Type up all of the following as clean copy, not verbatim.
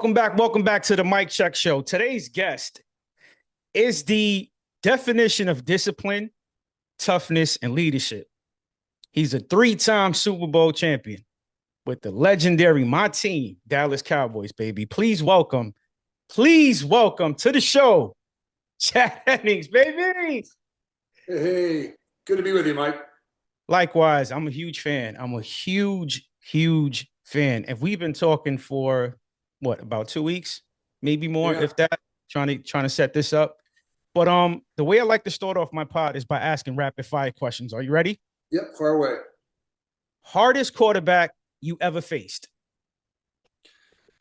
Welcome back to the Mike Check Show. Today's guest is the definition of discipline, toughness, and leadership. He's a three-time Super Bowl champion with the legendary My Team, Dallas Cowboys, baby. Please welcome to the show, Chad Hennings, baby. Hey, good to be with you, Mike. Likewise, I'm a huge fan. I'm a huge fan. And we've been talking for about 2 weeks, maybe more, if that, trying to set this up. But the way I like to start off my pod is by asking rapid fire questions. Are you ready? Yep, far away. Hardest quarterback you ever faced?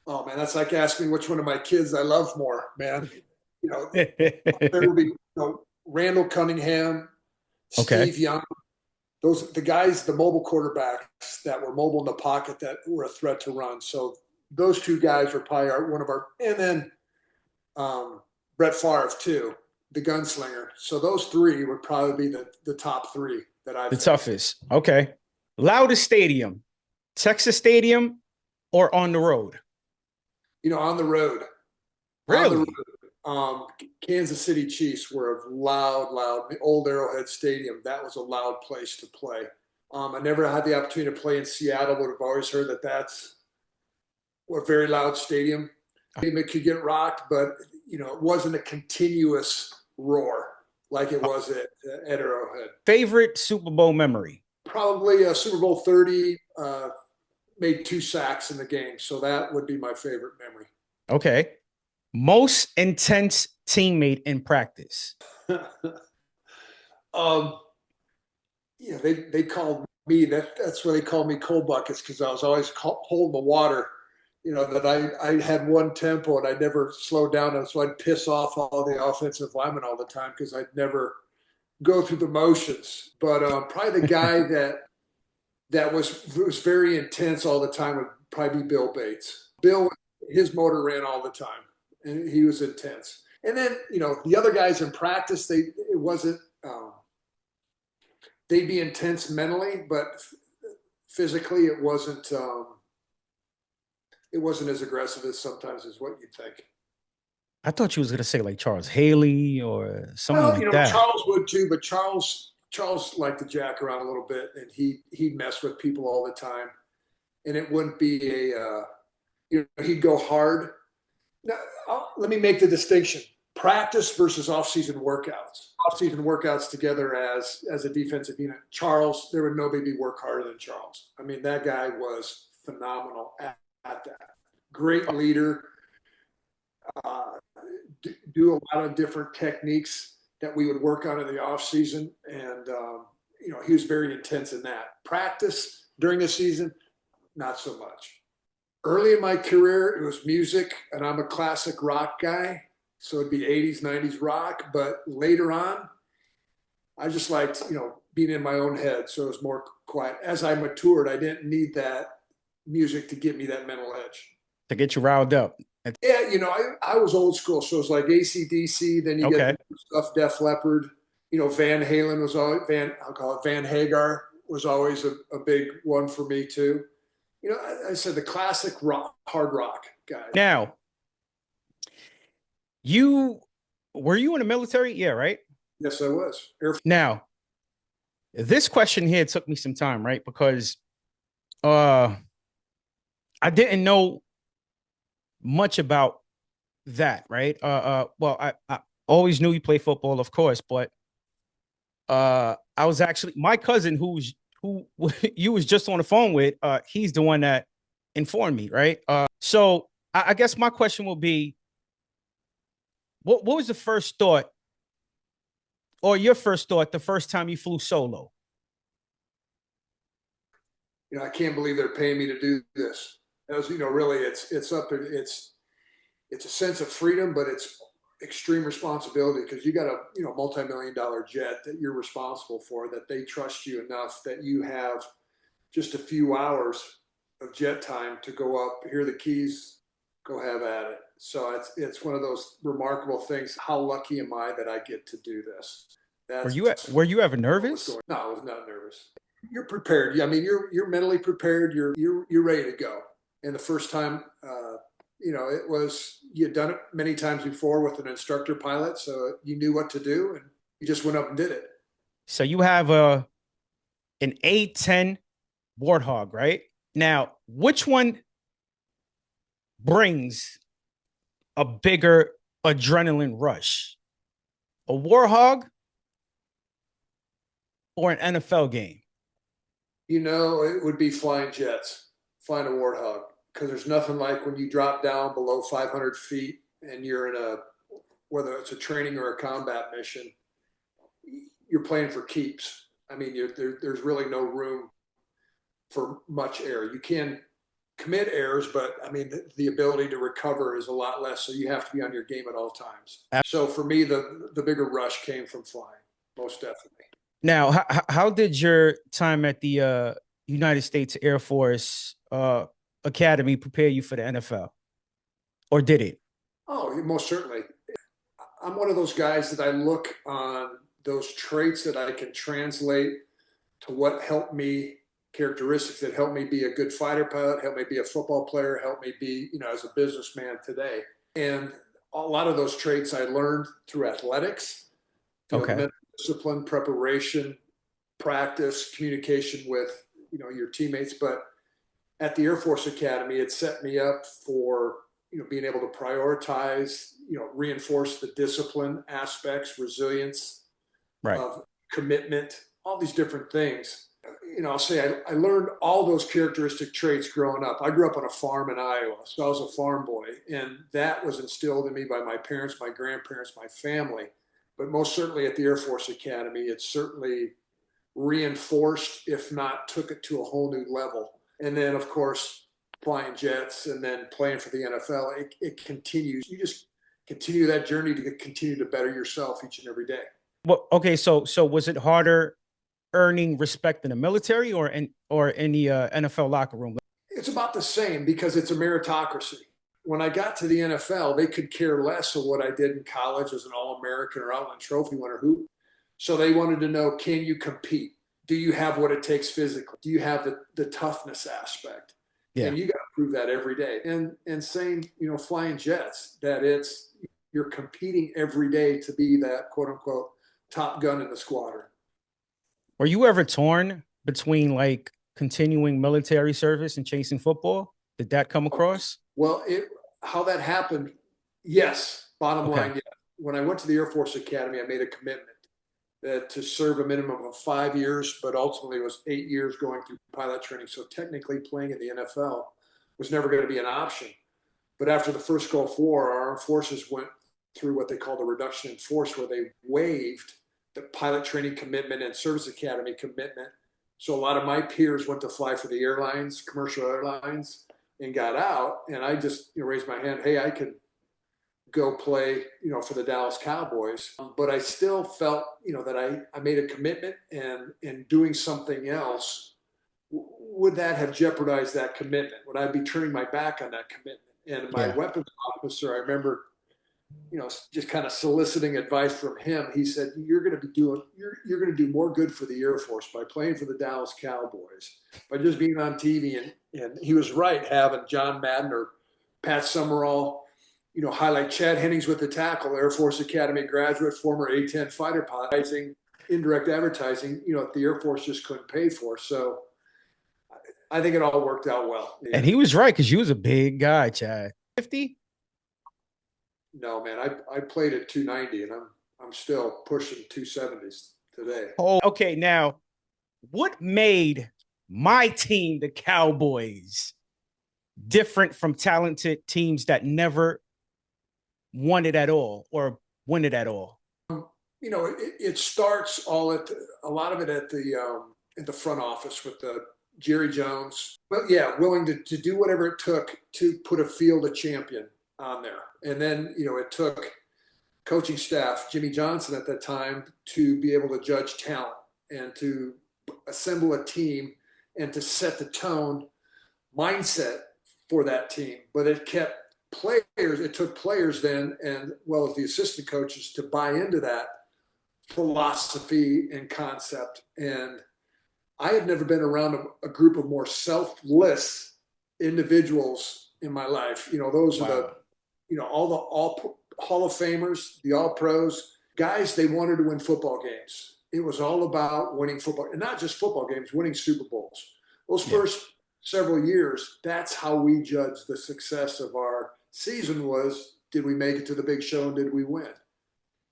Oh man, that's like asking which one of my kids I love more, man. There will be Randall Cunningham, Steve Young, the guys, the mobile quarterbacks that were mobile in the pocket that were a threat to run. So those two guys were probably one of our, and then Brett Favre too, the gunslinger. So those three would probably be the top three that I've faced. Toughest. Okay. Loudest stadium, Texas Stadium or on the road? On the road. Really? On the road. Kansas City Chiefs were a loud, the old Arrowhead Stadium. That was a loud place to play. I never had the opportunity to play in Seattle, but I've always heard that that's a very loud stadium. It could get rocked, but it wasn't a continuous roar like it was at Arrowhead. Favorite Super Bowl memory? Probably Super Bowl 30. Made 2 sacks in the game, so that would be my favorite memory. Okay. Most intense teammate in practice? They called me that's why they called me cold buckets, because I was always holding the water. That I had one tempo and I never slowed down, and so I'd piss off all the offensive linemen all the time because I'd never go through the motions. But probably the guy that was very intense all the time would probably be Bill Bates. Bill, his motor ran all the time, and he was intense. And then, the other guys in practice, they'd be intense mentally, but physically it wasn't as aggressive as sometimes as what you'd think. I thought you was going to say like Charles Haley or someone like that. Charles would too, but Charles liked to jack around a little bit, and he'd mess with people all the time, and it wouldn't be he'd go hard. Now, let me make the distinction: practice versus off-season workouts. Off-season workouts together as a defensive unit. Charles, there would nobody be work harder than Charles. I mean, that guy was phenomenal at that. Great leader. Do a lot of different techniques that we would work on in the off season. And, he was very intense in that. Practice during the season, not so much. Early in my career, it was music, and I'm a classic rock guy. So it'd be 80s, 90s rock. But later on, I just liked, being in my own head. So it was more quiet. As I matured, I didn't need that music to give me that mental edge. To get you riled up. Yeah, I was old school, so it was like AC/DC. Then you get stuff, Def Leppard. Van Halen was always Van Hagar was always a big one for me too. I said the classic rock, hard rock guy. Now, were you in the military? Yeah, right. Yes, I was. Now, this question here took me some time, right? Because I didn't know much about that, right? Well, I always knew you played football, of course, but I was actually my cousin who you was just on the phone with. He's the one that informed me, right? So I guess my question will be, what was the first thought, or your first thought, the first time you flew solo? I can't believe they're paying me to do this. As really, it's a sense of freedom, but it's extreme responsibility, because you got a multi-million-dollar jet that you're responsible for, that they trust you enough that you have just a few hours of jet time to go up, here are the keys, go have at it. So it's one of those remarkable things. How lucky am I that I get to do this? Were you ever nervous? No, I was not nervous. You're prepared. I mean, you're mentally prepared. You're ready to go. And the first time it was, you'd done it many times before with an instructor pilot, so you knew what to do, and you just went up and did it. So you have an A10 Warthog, right? Now, which one brings a bigger adrenaline rush? A Warthog or an NFL game? It would be flying jets, flying a Warthog, because there's nothing like when you drop down below 500 feet and you're in whether it's a training or a combat mission, you're playing for keeps. I mean, there's really no room for much error. You can commit errors, but I mean, the ability to recover is a lot less. So you have to be on your game at all times. So for me, the bigger rush came from flying, most definitely. Now, how did your time at the United States Air Force Academy prepare you for the NFL, or did it? Oh, most certainly. I'm one of those guys that I look on those traits that I can translate to what helped me, characteristics that help me be a good fighter pilot, help me be a football player, help me be, as a businessman today. And a lot of those traits I learned through athletics, the Okay. mental discipline, preparation, practice, communication with, your teammates. But at the Air Force Academy, it set me up for, being able to prioritize, reinforce the discipline aspects, resilience, Right. of commitment, all these different things. I'll say I learned all those characteristic traits growing up. I grew up on a farm in Iowa, so I was a farm boy, and that was instilled in me by my parents, my grandparents, my family. But most certainly at the Air Force Academy, it certainly reinforced, if not took it to a whole new level. And then, of course, flying jets and then playing for the NFL, it continues. You just continue that journey to continue to better yourself each and every day. Well, okay. So was it harder earning respect in the military or in the NFL locker room? It's about the same because it's a meritocracy. When I got to the NFL, they could care less of what I did in college as an All American or Outland Trophy winner. Who? So they wanted to know, can you compete? Do you have what it takes physically? Do you have the toughness aspect? Yeah. And you got to prove that every day. And same, flying jets, that you're competing every day to be that quote unquote top gun in the squadron. Were you ever torn between like continuing military service and chasing football? Did that come across? Well, how that happened, yes. Bottom Okay. line, yes. When I went to the Air Force Academy, I made a commitment that to serve a minimum of 5 years, but ultimately it was 8 years going through pilot training. So technically, playing in the NFL was never going to be an option. But after the first Gulf War, our armed forces went through what they called a reduction in force, where they waived the pilot training commitment and service academy commitment. So a lot of my peers went to fly for the airlines, commercial airlines, and got out. And I just raised my hand. Hey, I could go play, for the Dallas Cowboys. But I still felt, that I made a commitment, and in doing something else, would that have jeopardized that commitment? Would I be turning my back on that commitment? And my Yeah. weapons officer, I remember, just kind of soliciting advice from him. He said, you're going to do more good for the Air Force by playing for the Dallas Cowboys, by just being on TV. And he was right, having John Madden or Pat Summerall, highlight Chad Hennings with the tackle, Air Force Academy graduate, former A-10 fighter pilot, indirect advertising, the Air Force just couldn't pay for. So I think it all worked out well. And Yeah. he was right because you was a big guy, Chad. 50? No, man, I played at 290, and I'm still pushing 270s today. Oh, okay. Now, what made my team, the Cowboys, different from talented teams that never won it at all or win it at all? It starts all a lot of it at the front office with the Jerry Jones. But yeah, willing to do whatever it took to put a field of champion on there. And then, it took coaching staff, Jimmy Johnson at that time, to be able to judge talent and to assemble a team and to set the tone mindset for that team. But it took players then, and well as the assistant coaches, to buy into that philosophy and concept. And I had never been around a group of more selfless individuals in my life. Those are Wow. all the all Hall of Famers, the All Pros, guys. They wanted to win football games. It was all about winning football, and not just football games, winning Super Bowls. Those Yeah. first several years, that's how we judged the success of our season was, did we make it to the big show and did we win?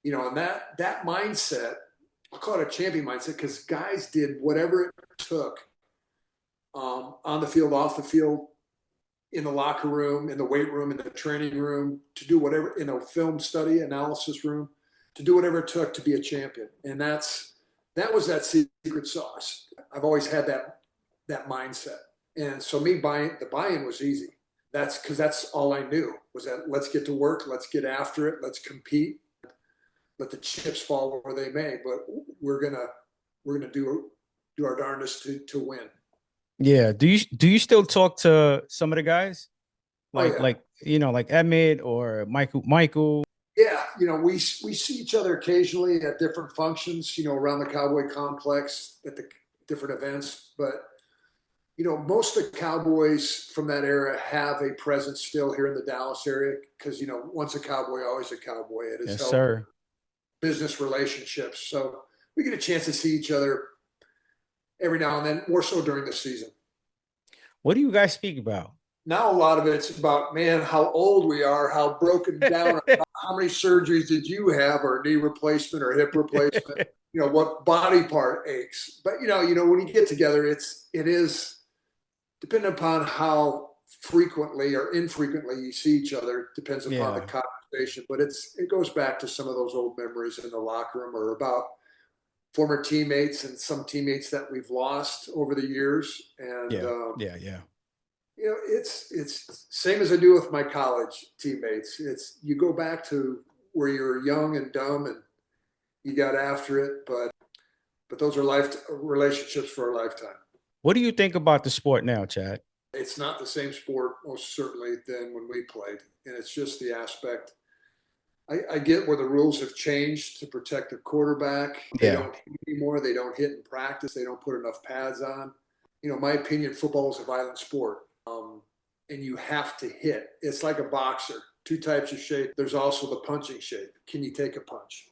And that mindset, I'll call it a champion mindset, because guys did whatever it took, on the field, off the field, in the locker room, in the weight room, in the training room, to do whatever, in a film study analysis room, to do whatever it took to be a champion. And that was that secret sauce. I've always had that mindset. And so the buy-in was easy. That's because that's all I knew, was that let's get to work, let's get after it, let's compete, let the chips fall where they may, but we're gonna do our darndest to win. Yeah. Do you still talk to some of the guys? Oh yeah, Like Emmett or Michael. yeah. We see each other occasionally at different functions, around the Cowboy complex at the different events, but most of the Cowboys from that era have a presence still here in the Dallas area, because once a Cowboy, always a Cowboy. It has Yes, helped sir. business relationships. So we get a chance to see each other every now and then, more so during the season. What do you guys speak about? Now a lot of it's about, man, how old we are, how broken down, how many surgeries did you have, or knee replacement or hip replacement, what body part aches. But when you get together, it is depending upon how frequently or infrequently you see each other, depends upon the Yeah. conversation. But it goes back to some of those old memories in the locker room, or about former teammates and some teammates that we've lost over the years. And Yeah. Yeah. Yeah. it's same as I do with my college teammates. It's, you go back to where you're young and dumb and you got after it, but those are life relationships for a lifetime. What do you think about the sport now, Chad? It's not the same sport, most certainly, than when we played, and it's just the aspect. I get where the rules have changed to protect the quarterback. They Yeah. don't hit anymore. They don't hit in practice. They don't put enough pads on. My opinion, football is a violent sport, and you have to hit. It's like a boxer. Two types of shape. There's also the punching shape. Can you take a punch?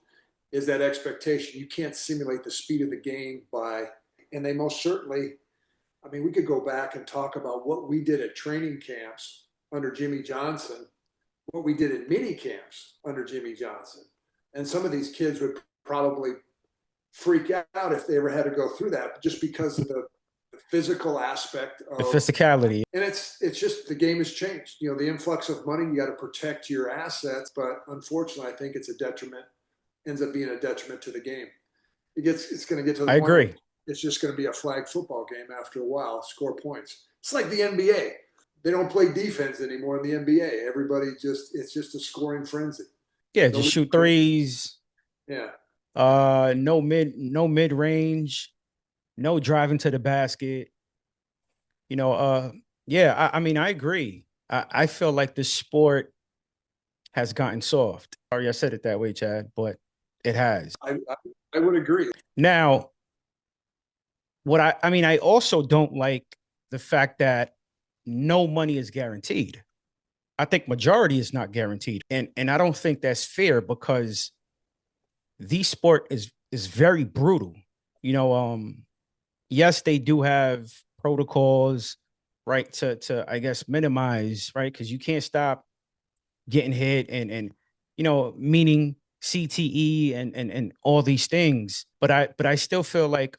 Is that expectation? You can't simulate the speed of the game by, and they most certainly. I mean, we could go back and talk about what we did at training camps under Jimmy Johnson, what we did at mini camps under Jimmy Johnson. And some of these kids would probably freak out if they ever had to go through that, just because of the physical aspect The of, physicality. and it's just, the game has changed. The influx of money, you got to protect your assets, but unfortunately, I think ends up being a detriment to the game. It's going to get to the I point where agree. it's just going to be a flag football game after a while, score points. It's like the NBA. They don't play defense anymore in the NBA. It's just a scoring frenzy. Yeah, just Nobody, shoot threes. yeah. No mid range, no driving to the basket. You know, yeah, I mean, I agree. I feel like the sport has gotten soft. Sorry, I said it that way, Chad, but it has. I would agree. Now, I mean, I also don't like the fact that no money is guaranteed. I think majority is not guaranteed. And I don't think that's fair, because the sport is very brutal. You know, yes, they do have protocols, right, to I guess minimize, right? Because you can't stop getting hit and meaning CTE and all these things. But I still feel like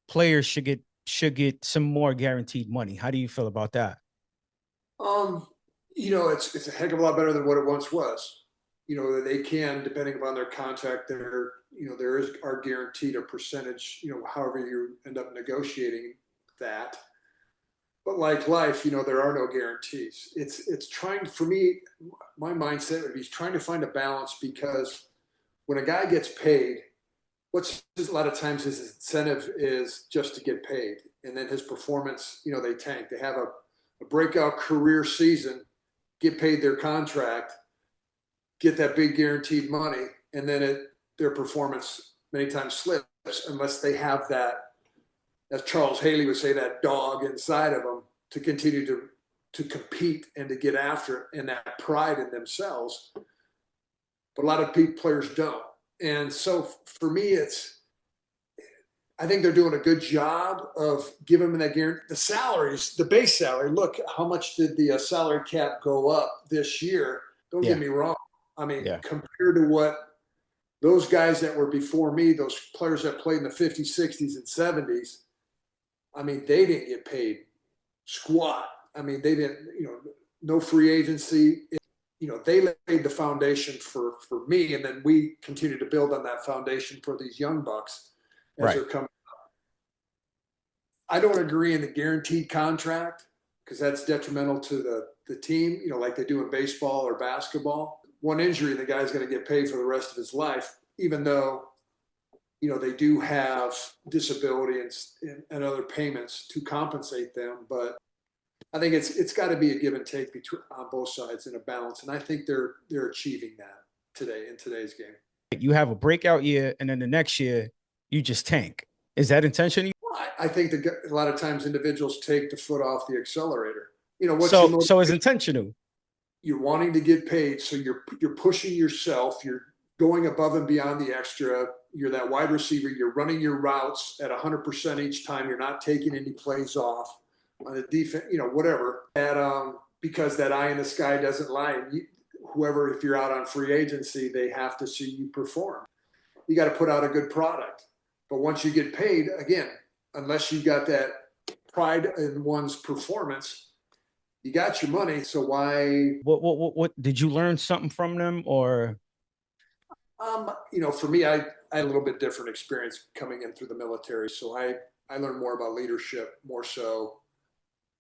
players should get some more guaranteed money. How do you feel about that? Um, it's a heck of a lot better than what it once was. They can, depending upon their contract, there is are guaranteed a percentage, however you end up negotiating that. But like life, there are no guarantees. It's trying, for me, my mindset would be trying to find a balance, because when a guy gets paid, what's a lot of times his incentive is just to get paid, and then his performance, they tank. They have a breakout career season, get paid their contract, get that big guaranteed money, and then their performance many times slips, unless they have that, as Charles Haley would say, that dog inside of them to continue to compete and to get after it and that pride in themselves. But a lot of players don't. And so for me, I think they're doing a good job of giving them that guarantee. The salaries, the base salary. Look, how much did the salary cap go up this year? Don't get Yeah. me wrong. I mean, Yeah. compared to what those guys that were before me, those players that played in the 50s, 60s, and 70s, I mean, they didn't get paid squat. I mean, they didn't, no free agency. They laid the foundation for me, and then we continue to build on that foundation for these young bucks as Right. they're coming. I don't agree in the guaranteed contract because that's detrimental to the team, like they do in baseball or basketball. One injury, the guy's going to get paid for the rest of his life, even though, they do have disability and other payments to compensate them. But I think it's got to be a give and take between on both sides in a balance, and I think they're achieving that today in today's game. You have a breakout year, and then the next year you just tank. Is that intentional? I think that a lot of times individuals take the foot off the accelerator. What's your So it's motivation? intentional. You're wanting to get paid, so you're pushing yourself. You're going above and beyond the extra. You're that wide receiver. You're running your routes at 100% each time. You're not taking any plays off on the defense. Whatever. Because that eye in the sky doesn't lie. Whoever, if you're out on free agency, they have to see you perform. You got to put out a good product. But once you get paid, again, unless you got that pride in one's performance, you got your money. So why? What did you learn something from them or? For me, I had a little bit different experience coming in through the military. So I learned more about leadership, more so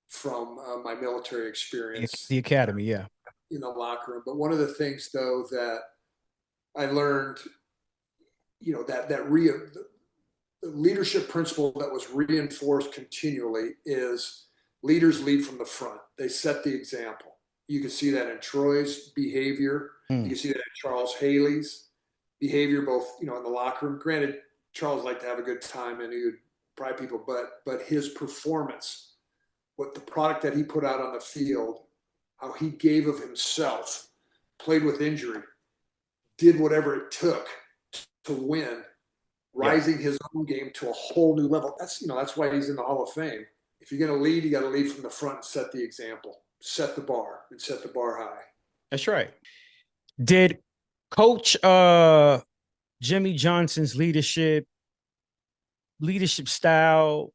from my military experience The academy? Yeah. in the locker room. But one of the things, though, that I learned, the leadership principle that was reinforced continually is leaders lead from the front. They set the example. You can see that in Troy's behavior. You can see that in Charles Haley's behavior, both in the locker room. Granted, Charles liked to have a good time and he would pry people, but his performance, what the product that he put out on the field, how he gave of himself, played with injury, did whatever it took to win, Yeah. rising his own game to a whole new level. That's why he's in the Hall of Fame. If you're going to lead, you got to lead from the front and set the example, set the bar, and set the bar high. That's right. Did Coach Jimmy Johnson's leadership style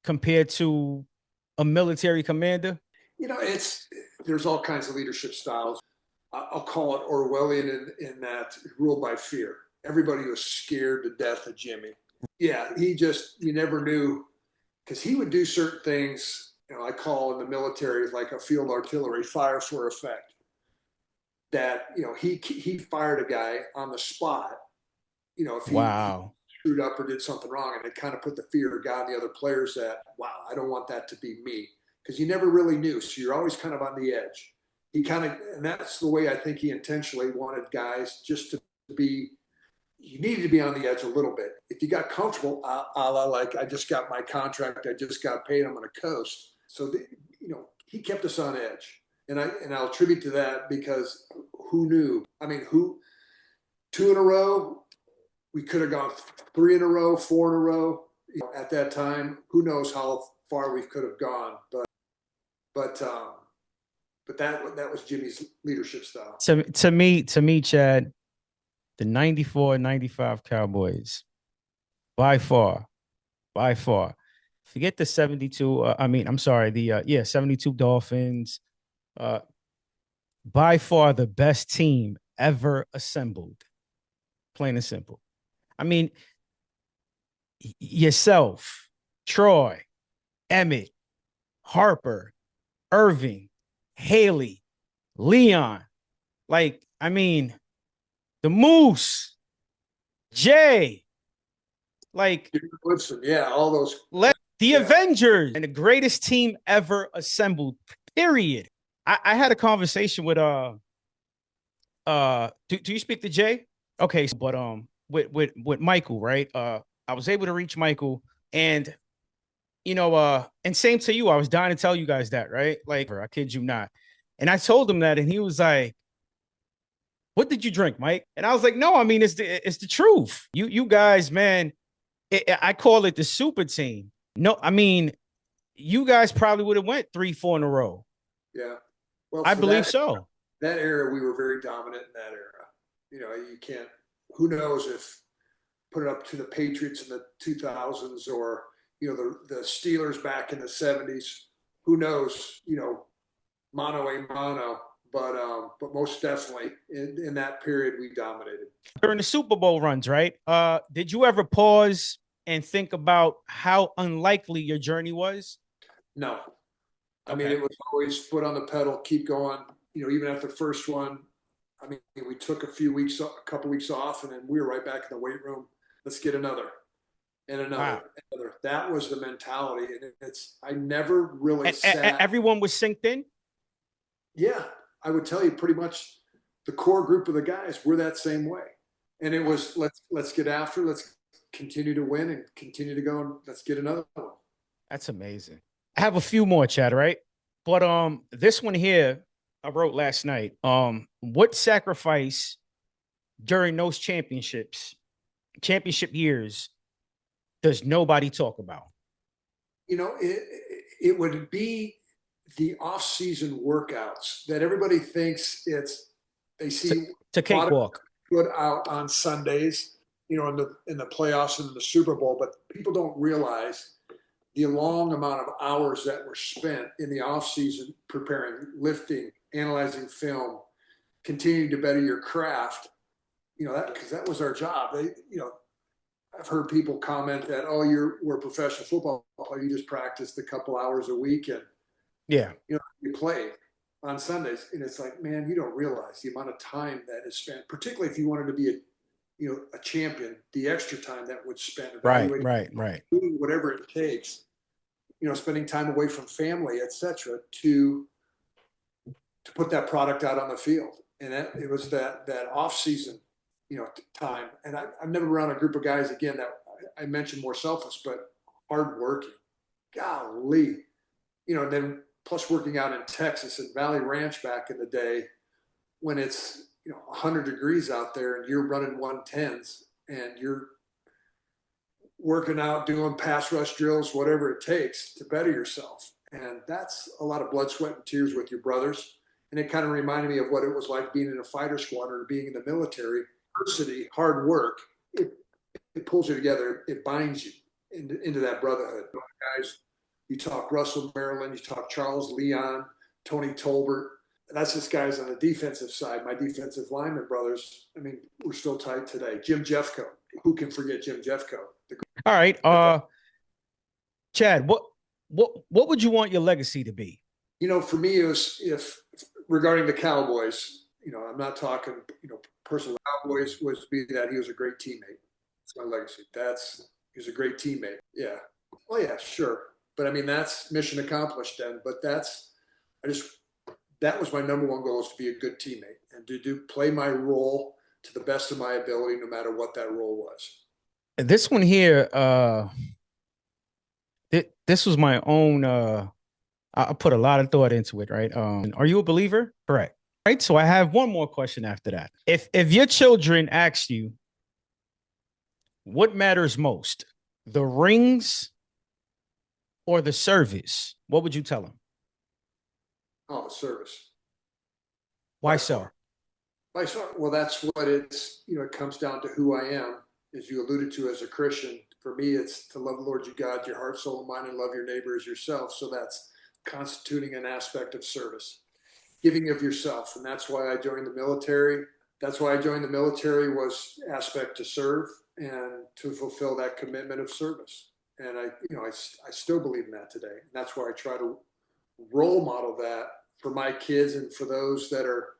compared to a military commander? There's all kinds of leadership styles. I'll call it Orwellian in that ruled by fear. Everybody was scared to death of Jimmy. Yeah, you never knew because he would do certain things. I call in the military like a field artillery fire for effect. That he fired a guy on the spot. If he Wow. screwed up or did something wrong, and it kind of put the fear of God in the other players that wow, I don't want that to be me because you never really knew, so you're always kind of on the edge. And that's the way I think he intentionally wanted guys just to be. You needed to be on the edge a little bit. If you got comfortable, a la like I just got my contract, I just got paid, I'm going to coast. So he kept us on edge, and I'll attribute to that because who knew? I mean, who 2 in a row? We could have gone 3 in a row, 4 in a row. At that time, who knows how far we could have gone? But that was Jimmy's leadership style. To me, Chad, the 94-95 Cowboys, by far, by far. Forget the 72. I'm sorry, the 72 Dolphins. Uh, by far the best team ever assembled. Plain and simple. I mean, yourself, Troy, Emmett, Harper, Irving, Haley, Leon. Like, I mean, the Moose, Jay, like Woodson, yeah, all those. the Yeah. Avengers, and the greatest team ever assembled. Period. I had a conversation with do you speak to Jay? Okay, but with Michael, right? I was able to reach Michael, and and same to you. I was dying to tell you guys that, right? Like, I kid you not. And I told him that, and he was like, "What did you drink, Mike?" And I was like, "No, I mean it's the truth. You guys, man, I call it the super team. No, I mean you guys probably would have went 3, 4 in a row. Yeah. Well, I for believe so. that era, we were very dominant in that era. You can't. Who knows if put it up to the Patriots in the 2000s or the Steelers back in the 70s. Who knows? Mano a mano. But most definitely in that period we dominated. During the Super Bowl runs, right? Did you ever pause and think about how unlikely your journey was? No, I mean it Okay. was always foot on the pedal, keep going. Even after the first one, I mean we took a couple weeks off, and then we were right back in the weight room. Let's get another and Wow. another. That was the mentality, and I never really sat. Everyone was synced in. Yeah, I would tell you pretty much the core group of the guys were that same way, and it was let's get after, let's continue to win and continue to go, and let's get another one. That's amazing. I have a few more, Chad, right? But this one here I wrote last night. What sacrifice during those championship years, does nobody talk about? It would be the off-season workouts that everybody thinks they To, see to a lot of cakewalk. put out on Sundays, in the playoffs and in the Super Bowl, but people don't realize the long amount of hours that were spent in the off season preparing, lifting, analyzing film, continuing to better your craft. That because that was our job. I've heard people comment that, oh, we're a professional football player. You just practiced a couple hours a week and Yeah. you play on Sundays. And it's like, man, you don't realize the amount of time that is spent, particularly if you wanted to be a champion, the extra time that would spend Right, evaluating, right, right. doing whatever it takes, spending time away from family, etc., to put that product out on the field. And it was that off season, time. And I've never been around a group of guys again that I mentioned more selfless, but hardworking. Golly, and then plus working out in Texas at Valley Ranch back in the day when it's 100 degrees out there and you're running 110s and you're working out, doing pass rush drills, whatever it takes to better yourself. And that's a lot of blood, sweat, and tears with your brothers. And it kind of reminded me of what it was like being in a fighter squadron or being in the military. Diversity, hard work, it pulls you together, it binds you into that brotherhood. Guys, you talk Russell Maryland, you talk Charles Leon, Tony Tolbert. That's just guys on the defensive side. My defensive lineman brothers, I mean, we're still tight today. Jim Jeffco. Who can forget Jim Jeffco? All right. Chad, what would you want your legacy to be? For me, it was if regarding the Cowboys, I'm not talking, personal Cowboys was be that he was a great teammate. That's my legacy. He was a great teammate. Yeah. Oh yeah, sure. But I mean, that's mission accomplished then. But that was my number one goal is to be a good teammate and to play my role to the best of my ability, no matter what that role was. This one here, this was my own. I put a lot of thought into it, right? Are you a believer? Correct. Right. So I have one more question after that. If your children asked you what matters most, the rings or the service, what would you tell them? Oh, service Why by so? far. Well, that's what it comes down to who I am, as you alluded to as a Christian. For me, it's to love the Lord your God, your heart, soul, and mind, and love your neighbor as yourself. So that's constituting an aspect of service, giving of yourself. And that's why I joined the military. That's why I joined the military was aspect to serve and to fulfill that commitment of service. And I still believe in that today. And that's why I try to role model that for my kids and for those that are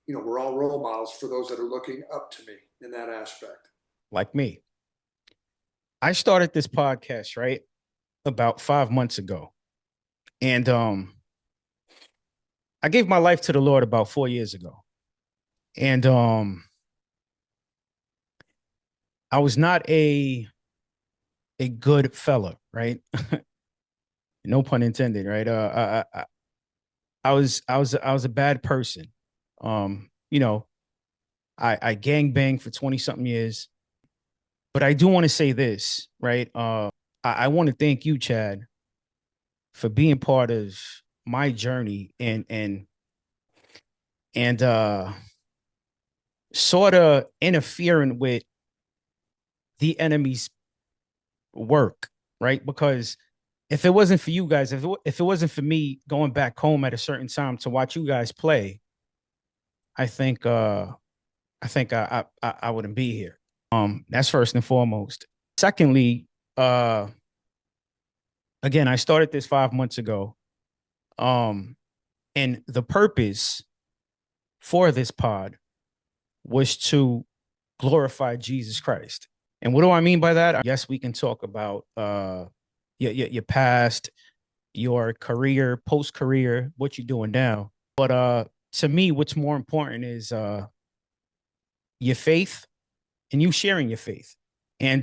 we're all role models for those that are looking up to me in that aspect. Like me, I started this podcast right about 5 months ago, and I gave my life to the Lord about 4 years ago, and I was not a good fella, right? No pun intended, right? I was a bad person. You know, I gang banged for 20 something years. But I do want to say this, right? I want to thank you, Chad, for being part of my journey and sort of interfering with the enemy's work, right? Because if it wasn't for you guys, if it wasn't for me going back home at a certain time to watch you guys play, I think I wouldn't be here. That's first and foremost. Secondly, uh again, I started this 5 months ago. Um, and the purpose for this pod was to glorify Jesus Christ. And what do I mean by that? Yes, we can talk about your past, your career, post career, what you're doing now. But to me, what's more important is your faith and you sharing your faith. And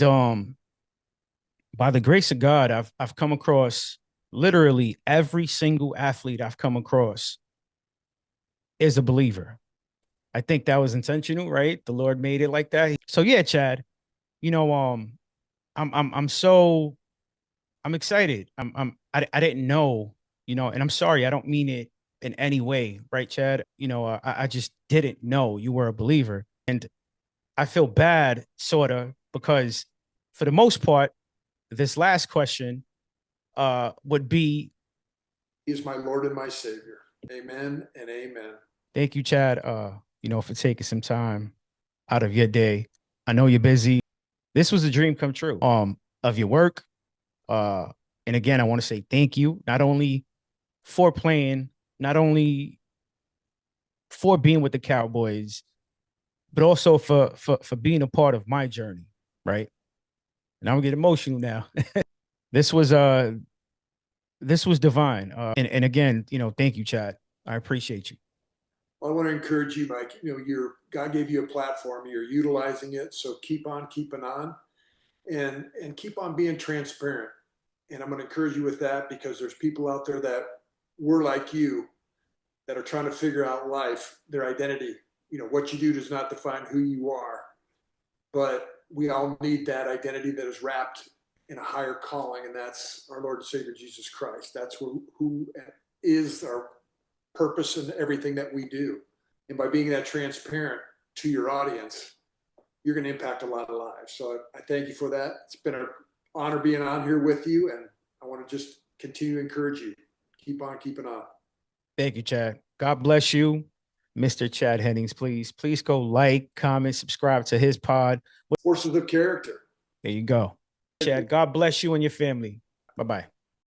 by the grace of God, I've come across literally every single athlete I've come across is a believer. I think that was intentional, right? The Lord made it like that. So yeah, Chad, you know, I'm so I'm excited. I didn't know, and I'm sorry, I don't mean it in any way, right, Chad? I just didn't know you were a believer. And I feel bad, sort of, because for the most part, this last question would be. He is my Lord and my Savior. Amen and amen. Thank you, Chad, for taking some time out of your day. I know you're busy. This was a dream come true of your work. Uh, and again, I want to say thank you, not only for playing, not only for being with the Cowboys, but also for being a part of my journey, right? And I'm gonna get emotional now. this was uh this was divine. And again, thank you, Chad. I appreciate you. Well, I want to encourage you, Mike. Your God gave you a platform. You're utilizing it, so keep on keeping on, and keep on being transparent. And I'm going to encourage you with that because there's people out there that were like you that are trying to figure out life, their identity. What you do does not define who you are, but we all need that identity that is wrapped in a higher calling, and that's our Lord and Savior Jesus Christ. That's who is our purpose in everything that we do. And by being that transparent to your audience, you're going to impact a lot of lives. So I thank you for that. It's been an honor being on here with you, and I want to just continue to encourage you. Keep on keeping on. Thank you, Chad. God bless you, Mr. Chad Hennings. Please go like, comment, subscribe to his pod. Forces of character. There you go. Chad, God bless you and your family. Bye-bye.